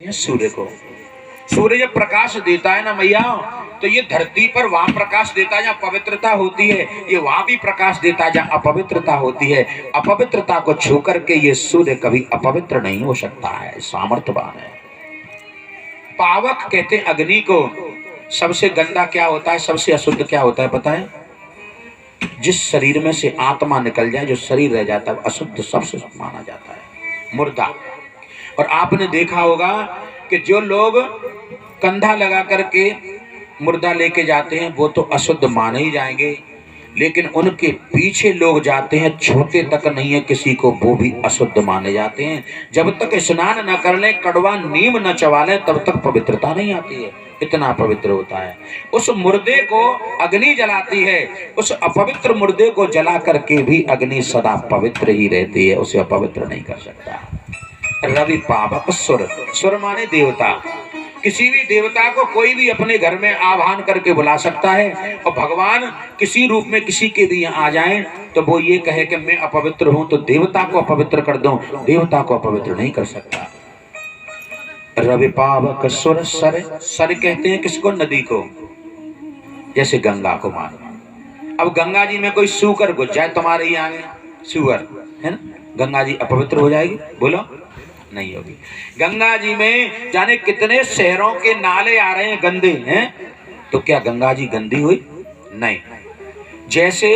सूर्य को। सूर्य जब प्रकाश देता है ना मैया, तो ये धरती पर वहां प्रकाश देता है जहाँ पवित्रता होती है, ये वहां भी प्रकाश देता है जहाँ अपवित्रता होती है। अपवित्रता को छू करके ये सूर्य कभी अपवित्र नहीं हो सकता है, सामर्थ्यवान है। पावक कहते हैं अग्नि को। सबसे गंदा क्या होता है, सबसे अशुद्ध क्या होता है पता है? जिस शरीर में से आत्मा निकल जाए, जो शरीर रह जाता है अशुद्ध सबसे माना जाता है, मुर्दा। और आपने देखा होगा कि जो लोग कंधा लगा करके मुर्दा लेके जाते हैं वो तो अशुद्ध माने ही जाएंगे, लेकिन उनके पीछे लोग जाते हैं, छूते तक नहीं है किसी को, वो भी अशुद्ध माने जाते हैं। जब तक स्नान न कर ले, कड़वा नीम न चबा ले, तब तक पवित्रता नहीं आती है, इतना पवित्र होता है। उस मुर्दे को अग्नि जलाती है, उस अपवित्र मुर्दे को जला करके भी अग्नि सदा पवित्र ही रहती है, उसे अपवित्र नहीं कर सकता। रवि पावक सुर, सुर माने देवता। किसी भी देवता को कोई भी अपने घर में आह्वान करके बुला सकता है, और भगवान किसी रूप में किसी के भी यहाँ आ जाएं तो वो ये कहे कि मैं अपवित्र हूं तो देवता को अपवित्र कर दूं, देवता को अपवित्र नहीं कर सकता। रवि पावक सुर सर, सर कहते हैं किसको? नदी को। जैसे गंगा को मानो, अब गंगा जी में कोई सूकर घुस जाए तुम्हारे यहाँ सुअर है ना, गंगा जी अपवित्र हो जाएगी? बोलो नहीं होगी। गंगा जी में जाने कितने शहरों के नाले आ रहे हैं गंदे हैं, तो क्या गंगा जी गंदी हुई? नहीं। जैसे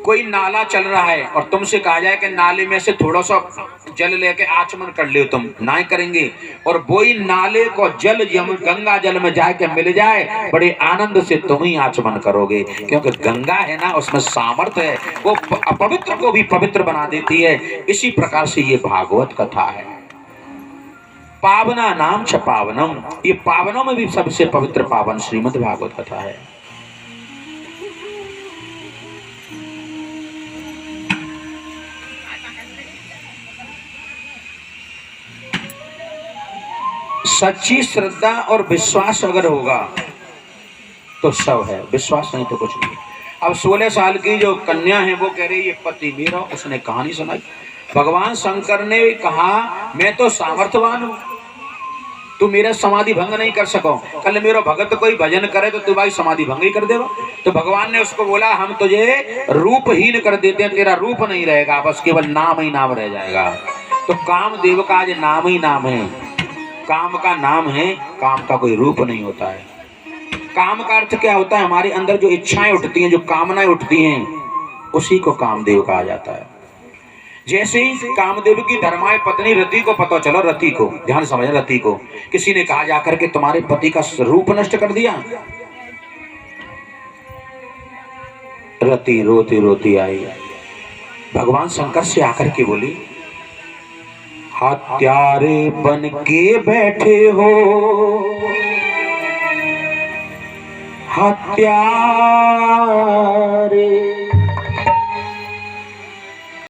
कोई नाला चल रहा है और तुमसे कहा जाए कि नाले में से थोड़ा सा जल लेके आचमन कर ले, तुम ना करेंगे, और वही नाले को जल गंगा जल में जाके मिल जाए, बड़े आनंद से तुम ही आचमन करोगे, क्योंकि गंगा है ना, उसमें सामर्थ्य है, वो अपवित्र को भी पवित्र बना देती है। इसी प्रकार से ये भागवत कथा है। पावना नाम च पावनम, ये पावनों में भी सबसे पवित्र पावन श्रीमद् भागवत कथा है। सच्ची श्रद्धा और विश्वास अगर होगा तो सब है, विश्वास नहीं तो कुछ नहीं। अब 16 साल की जो कन्या है वो कह रही ये पति मेरा, उसने कहानी सुनाई। भगवान शंकर ने कहा मैं तो सामर्थ्यवान हूं, तू मेरा समाधि भंग नहीं कर सको। कल मेरा भगत कोई भजन करे तो तू भाई समाधि भंग ही कर देगा। तो भगवान ने उसको बोला हम तुझे रूपहीन कर देते हैं, तेरा रूप नहीं रहेगा, बस केवल नाम ही नाम रह जाएगा। तो कामदेव का आज नाम ही नाम है, काम का नाम है, काम का कोई रूप नहीं होता है। काम का अर्थ क्या होता है? हमारे अंदर जो इच्छाएं उठती हैं, जो कामनाएं उठती हैं, उसी को कामदेव कहा जाता है। जैसे ही कामदेव की धर्माय पत्नी रति को पता चला, रति को ध्यान समझ, रति को किसी ने कहा जाकर के तुम्हारे पति का रूप नष्ट कर दिया। रति रोती रोती आई, भगवान शंकर से आकर के बोली हत्यारे बन के बैठे हो, हत्यारे